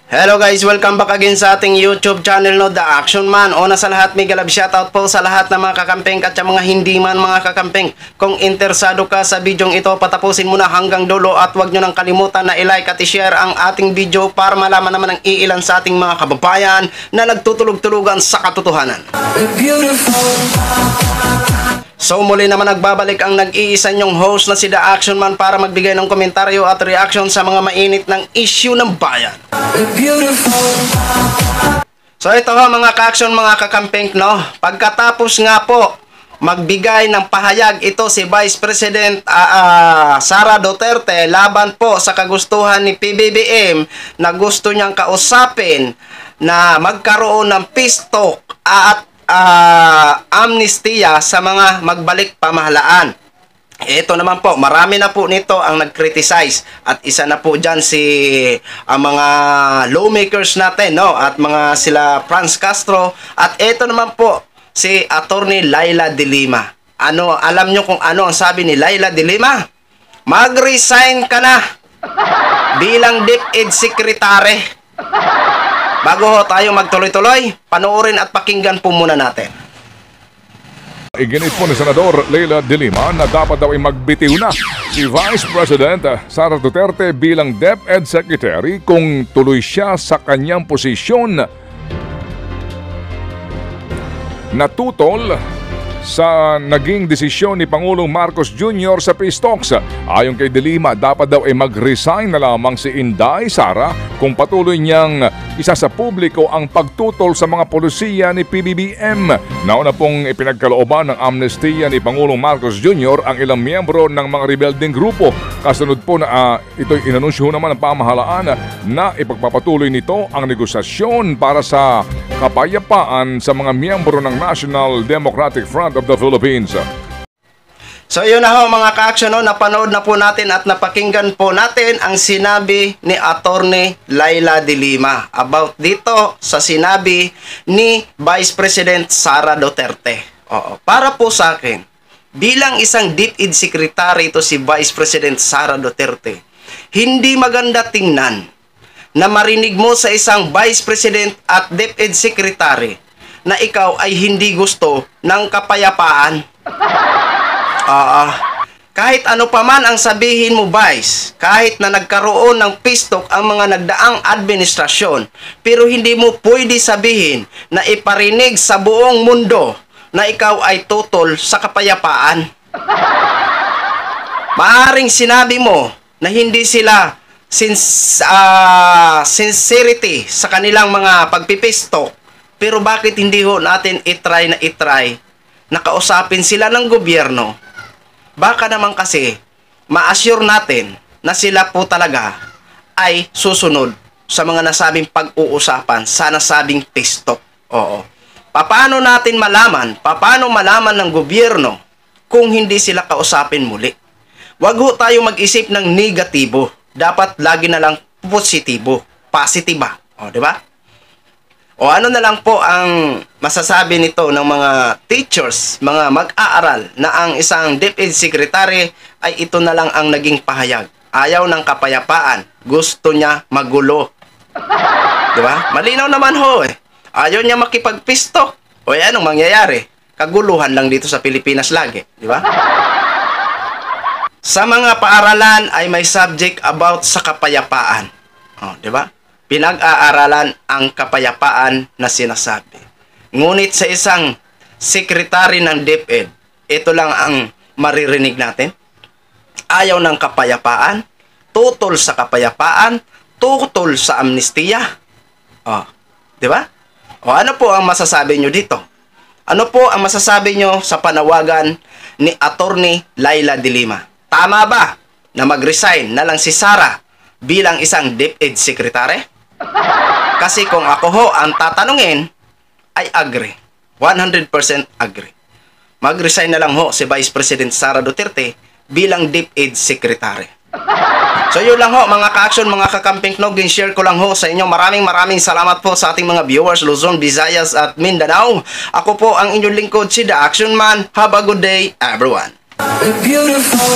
Hello guys, welcome back again sa ating YouTube channel no, The Action Man. Una sa lahat, may galab shoutout po sa lahat ng mga kakampeng at sa mga hindi man mga kakampeng. Kung interesado ka sa bidyong ito, patapusin mo na hanggang dulo at huwag nyo nang kalimutan na i-like at i-share ang ating video para malaman naman ang iilan sa ating mga kababayan na nagtutulog-tulugan sa katotohanan. So muli naman nagbabalik ang nag-iisa nyong host na si The Action Man para magbigay ng komentaryo at reaction sa mga mainit ng issue ng bayan. So ito ho mga ka-action, mga kakampeng no, pagkatapos nga po magbigay ng pahayag ito si Vice President Sara Duterte laban po sa kagustuhan ni PBBM na gusto niyang kausapin na magkaroon ng peace talk at amnestia sa mga magbalik pamahalaan. Ito naman po, marami na po nito ang nag-criticize at isa na po dyan ang mga lawmakers natin no, at mga sila Franz Castro at ito naman po si Attorney Laila De Lima. Alam nyo kung ano ang sabi ni Laila De Lima? Mag-resign ka na bilang DepEd Secretary. Bago ho tayo magtuloy-tuloy, panoorin at pakinggan po muna natin. Iginit po ni Senador Laila De Lima na dapat daw ay magbitiw na si Vice President Sara Duterte bilang DepEd Secretary kung tuloy siya sa kanyang posisyon na tutol sa naging desisyon ni Pangulong Marcos Jr. sa peace talks. Ayon kay De Lima, dapat daw ay mag-resign na lamang si Inday Sara kung patuloy niyang isa sa publiko ang pagtutol sa mga polisiya ni PBBM. Nauna pong ipinagkalooban ng amnestiya ni Pangulong Marcos Jr. ang ilang miyembro ng mga rebelding grupo. Kasunod po na ito'y inanunsyo naman ng pamahalaan na ipagpapatuloy nito ang negosasyon para sa kapayapaan sa mga miyembro ng National Democratic Front of the Philippines. So yun na ho mga ka-action no, napanood na po natin at napakinggan po natin ang sinabi ni Attorney Laila De Lima about dito sa sinabi ni Vice President Sara Duterte. Para po sa akin, bilang isang DepEd Secretary ito si Vice President Sara Duterte, hindi maganda tingnan na marinig mo sa isang Vice President at DepEd Secretary na ikaw ay hindi gusto ng kapayapaan. Kahit ano pa man ang sabihin mo, Vice, kahit na nagkaroon ng peace talk ang mga nagdaang administrasyon, pero hindi mo pwede sabihin na iparinig sa buong mundo na ikaw ay tutol sa kapayapaan. Maaring sinabi mo na hindi sila sincerity sa kanilang mga pagpipistok, pero bakit hindi ho natin itry na kausapin sila ng gobyerno? Baka naman kasi ma-assure natin na sila po talaga ay susunod sa mga nasabing pag-uusapan sa nasabing peace talk. Paano natin malaman, paano malaman ng gobyerno kung hindi sila kausapin muli? Wag ho tayo mag-isip ng negatibo. Dapat lagi na lang positibo, positiba. Di ba? Ano na lang po ang masasabi nito ng mga teachers, mga mag-aaral na ang isang DepEd Secretary ay ito na lang ang naging pahayag. Ayaw ng kapayapaan, gusto niya magulo. Di ba? Malinaw naman ho eh. Ayaw niya makipagpisto. Anong mangyayari? Kaguluhan lang dito sa Pilipinas lagi. Di ba? Sa mga paaralan ay may subject about sa kapayapaan. Di ba? Pinag-aaralan ang kapayapaan na sinasabi. Ngunit sa isang sekretary ng DepEd, ito lang ang maririnig natin. Ayaw ng kapayapaan, tutol sa kapayapaan, tutol sa amnestiya. Di ba? Ano po ang masasabi nyo dito? Ano po ang masasabi nyo sa panawagan ni Attorney Laila De Lima? Tama ba na mag-resign na lang si Sara bilang isang DepEd Secretary? Kasi kung ako ho ang tatanungin, ay agree. 100% agree. Mag-resign na lang ho si Vice President Sara Duterte bilang DepEd Secretary. So yun lang ho mga ka-action, mga kakamping nog, share ko lang ho sa inyo. Maraming salamat po sa ating mga viewers Luzon, Visayas at Mindanao. Ako po ang inyong lingkod si The Action Man. Have a good day everyone. Beautiful.